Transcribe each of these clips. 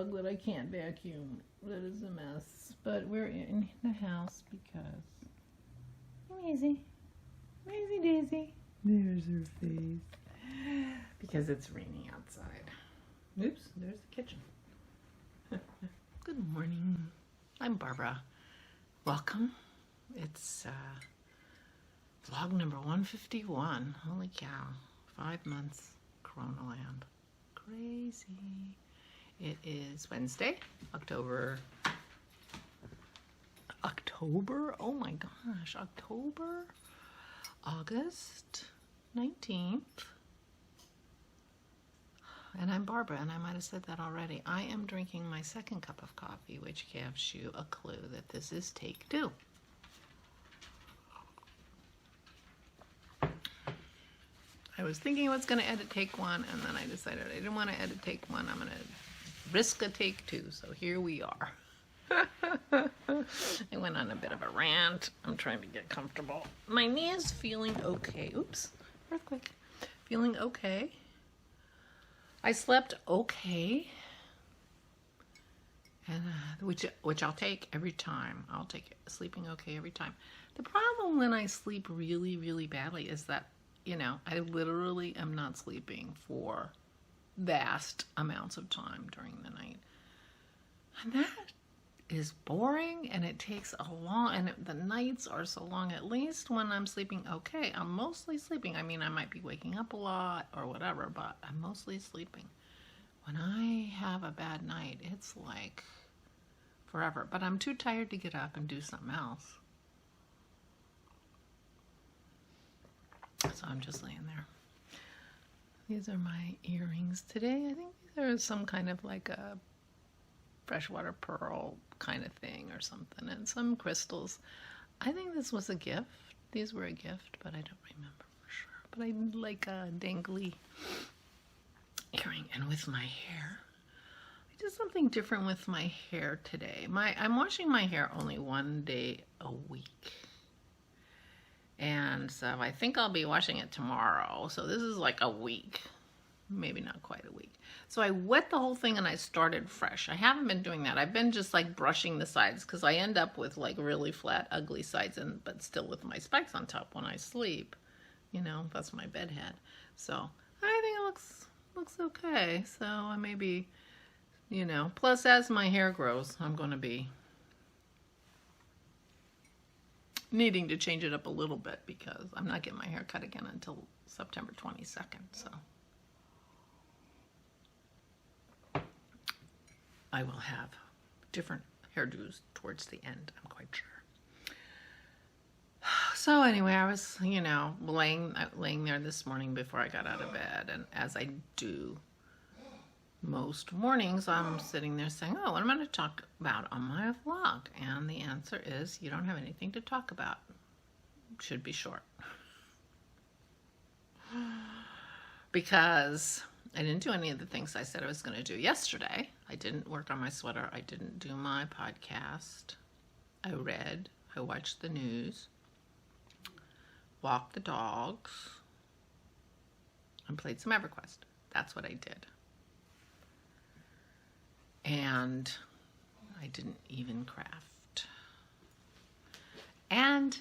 rug that I can't vacuum. That is a mess. But we're in the house because... Maisie. Maisie Daisy. There's her face. Because it's raining outside. Oops, there's the kitchen. Good morning. I'm Barbara. Welcome. It's vlog number 151. Holy cow. 5 months. Corona land. Crazy. It is Wednesday, October, oh my gosh, August 19th. And I'm Barbara, and I might have said that already. I am drinking my second cup of coffee, which gives you a clue that this is take 2. I was thinking I was going to edit take 1, and then I decided I didn't want to edit take 1. I'm going to risk a take 2, so here we are. I went on a bit of a rant. I'm trying to get comfortable. My knee is feeling okay. Oops, earthquake. Feeling okay. I slept okay, and which I'll take every time. I'll take sleeping okay every time. The problem when I sleep really, really badly is that, you know, I literally am not sleeping for vast amounts of time during the night. And that is boring, and it takes a long, and the nights are so long. At least when I'm sleeping okay, I'm mostly sleeping. I mean, I might be waking up a lot or whatever, but I'm mostly sleeping. When I have a bad night, it's like forever. But I'm too tired to get up and do something else. So I'm just laying there. These are my earrings today. I think these are some kind of like a freshwater pearl kind of thing or something, and some crystals. I think this was a gift. These were a gift, but I don't remember for sure. But I like a dangly earring. And with my hair, I did something different with my hair today. I'm washing my hair only 1 day a week. And so I think I'll be washing it tomorrow. So this is like a week, maybe not quite a week. So I wet the whole thing and I started fresh. I haven't been doing that. I've been just like brushing the sides because I end up with like really flat, ugly sides, but still with my spikes on top when I sleep. You know, that's my bed head. So I think it looks okay. So I maybe, you know, plus as my hair grows, I'm going to be needing to change it up a little bit because I'm not getting my hair cut again until September 22nd. So I will have different hairdos towards the end, I'm quite sure. So anyway, I was, you know, laying there this morning before I got out of bed, and as I do most mornings, I'm sitting there saying, oh, what am I going to talk about on my vlog? And the answer is, you don't have anything to talk about. Should be short. Because I didn't do any of the things I said I was going to do yesterday. I didn't work on my sweater. I didn't do my podcast. I read. I watched the news. Walked the dogs. And played some EverQuest. That's what I did. And I didn't even craft. And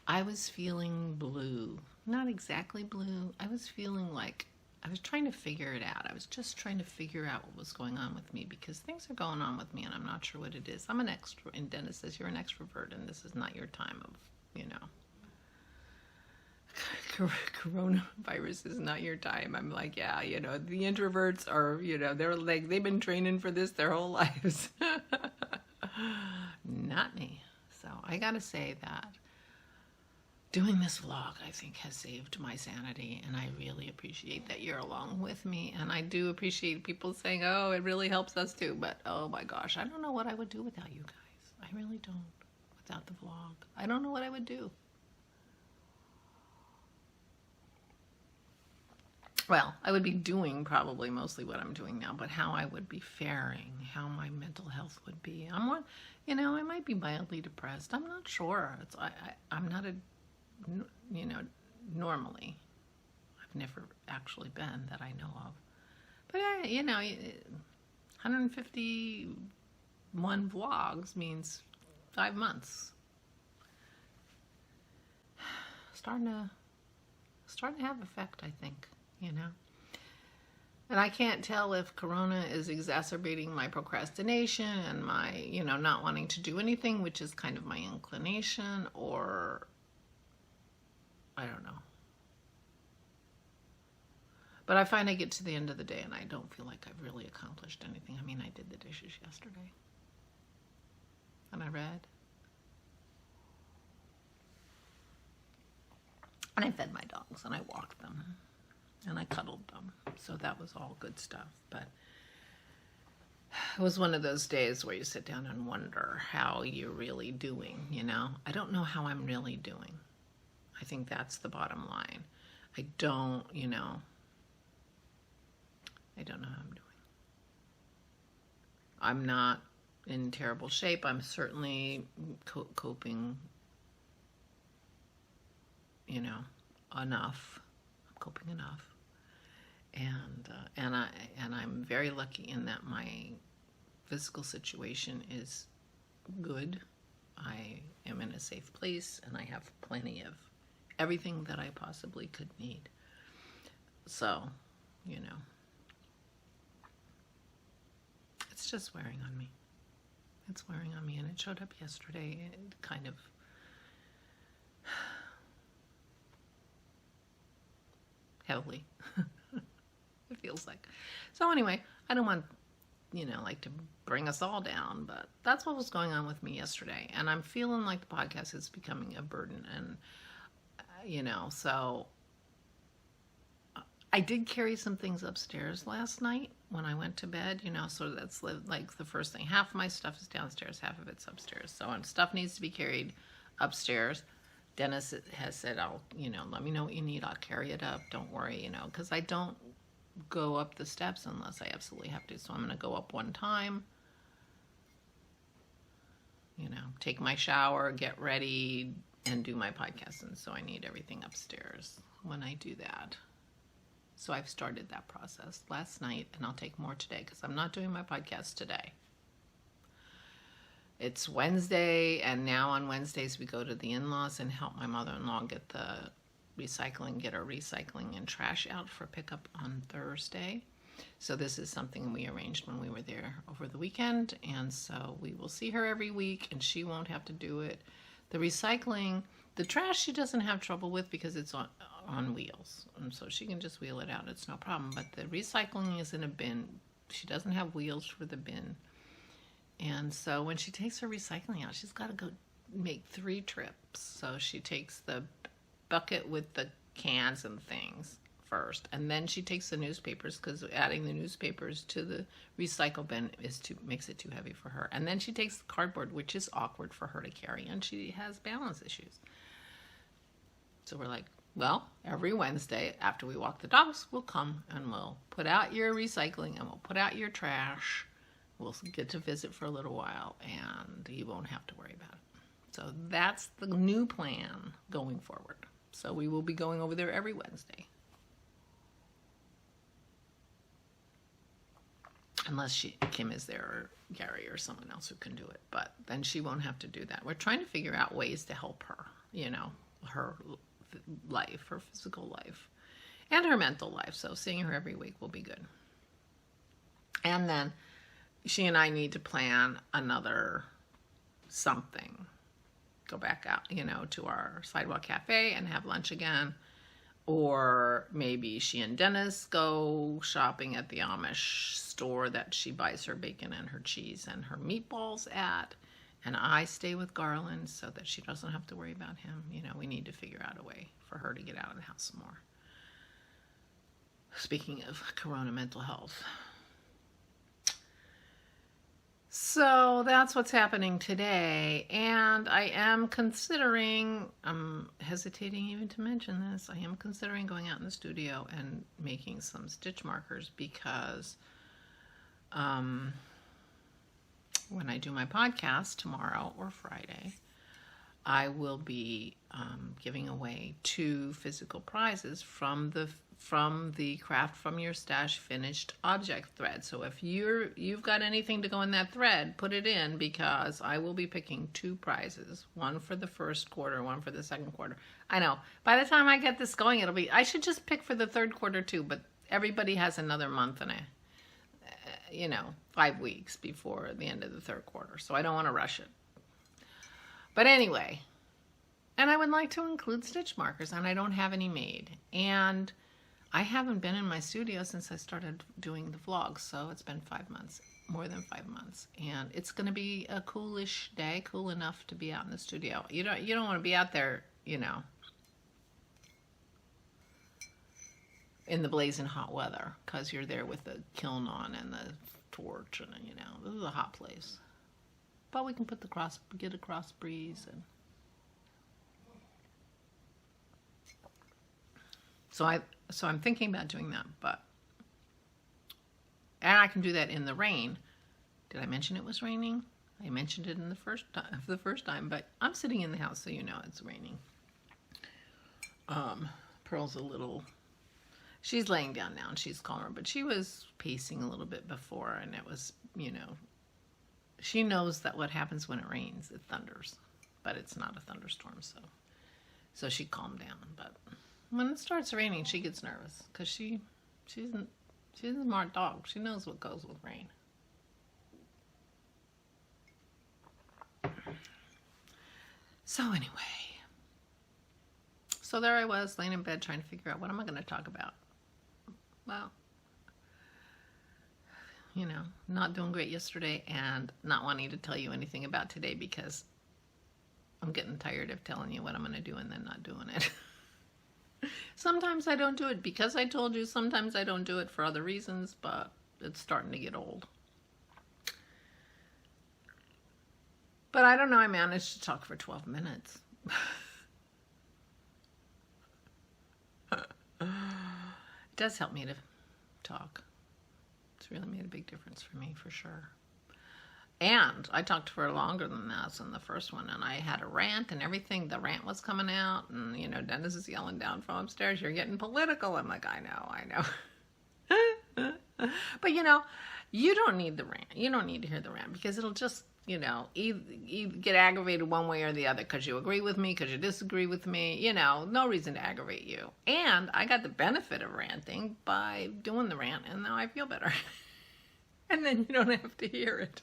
I was feeling blue. Not exactly blue. I was feeling like I was trying to figure it out. I was just trying to figure out what was going on with me because things are going on with me and I'm not sure what it is. I'm an extrovert, and Dennis says you're an extrovert and this is not your time of, you know, coronavirus is not your time. I'm like, yeah, you know, the introverts are, you know, they're like, they've been training for this their whole lives. Not me. So I gotta say that doing this vlog, I think, has saved my sanity, and I really appreciate that you're along with me, and I do appreciate people saying, oh, it really helps us too, but oh my gosh, I don't know what I would do without you guys. I really don't. Without the vlog. I don't know what I would do. Well, I would be doing probably mostly what I'm doing now, but how I would be faring, how my mental health would be. You know, I might be mildly depressed. I'm not sure. I'm not a, you know, normally. I've never actually been that I know of. But, you know, 151 vlogs means 5 months. Starting to have effect, I think, you know. And I can't tell if Corona is exacerbating my procrastination and my, you know, not wanting to do anything, which is kind of my inclination, or I don't know. But I find I get to the end of the day and I don't feel like I've really accomplished anything. I mean, I did the dishes yesterday. And I read. And I fed my dogs and I walked them. And I cuddled them. So that was all good stuff. But it was one of those days where you sit down and wonder how you're really doing, you know? I don't know how I'm really doing. I think that's the bottom line. I don't, you know, I don't know how I'm doing. I'm not in terrible shape. I'm certainly coping, you know, enough. I'm coping enough. And I'm very lucky in that my physical situation is good. I am in a safe place and I have plenty of everything that I possibly could need. So, you know, it's just wearing on me. It's wearing on me, and it showed up yesterday. It kind of heavily. It feels like. So anyway, I don't want, you know, like to bring us all down, but that's what was going on with me yesterday. And I'm feeling like the podcast is becoming a burden. And, you know, so I did carry some things upstairs last night when I went to bed, you know, so that's like the first thing. Half of my stuff is downstairs, half of it's upstairs. So stuff needs to be carried upstairs. Dennis has said, I'll, you know, let me know what you need. I'll carry it up. Don't worry, you know, because I don't go up the steps unless I absolutely have to. So I'm going to go up one time, you know, take my shower, get ready, and do my podcast. And so I need everything upstairs when I do that. So I've started that process last night, and I'll take more today because I'm not doing my podcast today. It's Wednesday, and now on Wednesdays we go to the in-laws and help my mother-in-law get our recycling and trash out for pickup on Thursday. So this is something we arranged when we were there over the weekend, and so we will see her every week, and she won't have to do it. The recycling, the trash she doesn't have trouble with because it's on wheels, and so she can just wheel it out. It's no problem, but the recycling is in a bin. She doesn't have wheels for the bin. And so when she takes her recycling out, she's got to go make 3 trips. So she takes the bucket with the cans and things first, and then she takes the newspapers because adding the newspapers to the recycle bin makes it too heavy for her. And then she takes the cardboard, which is awkward for her to carry, and she has balance issues. So we're like, well, every Wednesday after we walk the dogs, we'll come and we'll put out your recycling and we'll put out your trash. We'll get to visit for a little while, and you won't have to worry about it. So that's the new plan going forward. So we will be going over there every Wednesday. Unless Kim is there, or Gary, or someone else who can do it. But then she won't have to do that. We're trying to figure out ways to help her, you know, her life, her physical life, and her mental life. So seeing her every week will be good. And then she and I need to plan another something. Go back out, you know, to our sidewalk cafe and have lunch again. Or maybe she and Dennis go shopping at the Amish store that she buys her bacon and her cheese and her meatballs at. And I stay with Garland so that she doesn't have to worry about him. You know, we need to figure out a way for her to get out of the house some more. Speaking of Corona mental health. So that's what's happening today, and I am considering, I'm hesitating even to mention this, I am considering going out in the studio and making some stitch markers because when I do my podcast tomorrow or Friday, I will be giving away 2 physical prizes from the from the Craft From Your Stash finished object thread. So if you've got anything to go in that thread, put it in, because I will be picking 2 prizes, one for the first quarter, one for the second quarter. I know, by the time I get this going, I should just pick for the third quarter too, but everybody has another month and 5 weeks before the end of the third quarter, so I don't want to rush it. But anyway, and I would like to include stitch markers, and I don't have any made. And I haven't been in my studio since I started doing the vlogs, so it's been 5 months, more than 5 months. And it's going to be a coolish day, cool enough to be out in the studio. You don't want to be out there, in the blazing hot weather, because you're there with the kiln on and the torch, and this is a hot place. But we can put get a cross breeze, and so I'm thinking about doing that, and I can do that in the rain. Did I mention it was raining? I mentioned it in the first time, but I'm sitting in the house, so it's raining. Pearl's she's laying down now and she's calmer, but she was pacing a little bit before, and it was, she knows that what happens when it rains, it thunders, but it's not a thunderstorm, so she calmed down. But when it starts raining, she gets nervous, because she's a smart dog. She knows what goes with rain. So anyway, so there I was laying in bed trying to figure out, what am I going to talk about? Well, not doing great yesterday, and not wanting to tell you anything about today, because I'm getting tired of telling you what I'm going to do and then not doing it. Sometimes I don't do it because I told you. Sometimes I don't do it for other reasons, but it's starting to get old. But I don't know, I managed to talk for 12 minutes. It does help me to talk. It's really made a big difference for me, for sure. And I talked for longer than that in the first one, and I had a rant and everything. The rant was coming out, and Dennis is yelling down from upstairs, "You're getting political." I'm like, I know. But you don't need the rant. You don't need to hear the rant, because it'll just, either get aggravated one way or the other, because you agree with me, because you disagree with me. No reason to aggravate you. And I got the benefit of ranting by doing the rant, and now I feel better. And then you don't have to hear it.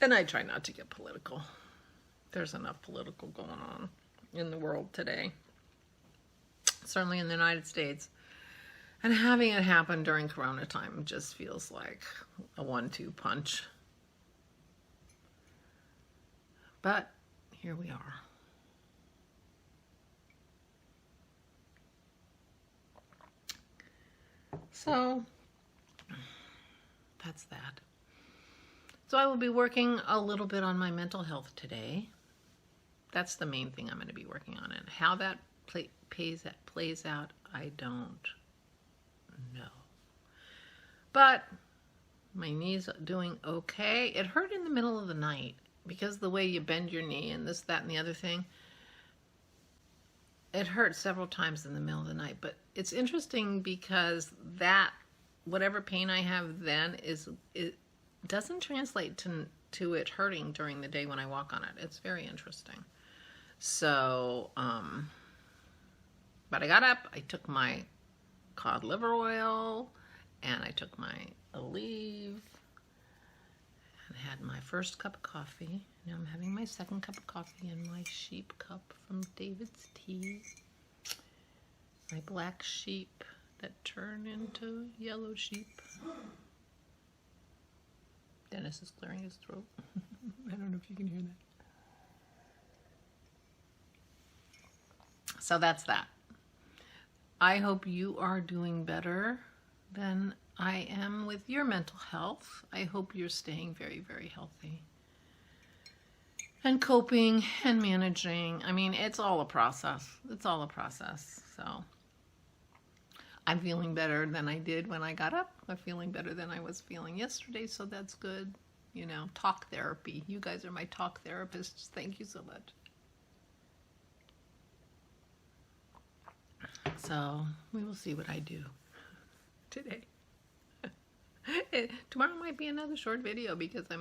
And I try not to get political. There's enough political going on in the world today, certainly in the United States, and having it happen during Corona time just feels like a 1-2 punch. But here we are. So that's that. So I will be working a little bit on my mental health today. That's the main thing I'm going to be working on. And how that plays out, I don't know. But my knee's doing okay. It hurt in the middle of the night, because the way you bend your knee and this, that, and the other thing. It hurt several times in the middle of the night. But it's interesting, because that, whatever pain I have then, it doesn't translate to it hurting during the day when I walk on it. It's very interesting. So, but I got up, I took my cod liver oil, and I took my Aleve, and had my first cup of coffee. Now I'm having my second cup of coffee in my sheep cup from David's Tea. My black sheep that turn into yellow sheep. Dennis is clearing his throat. I don't know if you can hear that. So that's that. I hope you are doing better than I am with your mental health. I hope you're staying very, very healthy. And coping and managing. I mean, it's all a process. It's all a process. So I'm feeling better than I did when I got up. I'm feeling better than I was feeling yesterday, so that's good. Talk therapy. You guys are my talk therapists. Thank you so much. So we will see what I do today. Tomorrow might be another short video because I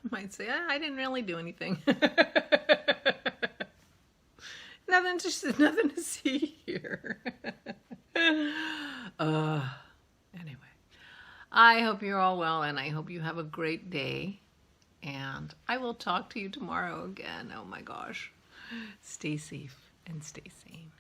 might say, I didn't really do anything. Nothing to see here. Anyway, I hope you're all well, and I hope you have a great day. And I will talk to you tomorrow again. Oh my gosh. Stay safe and stay sane.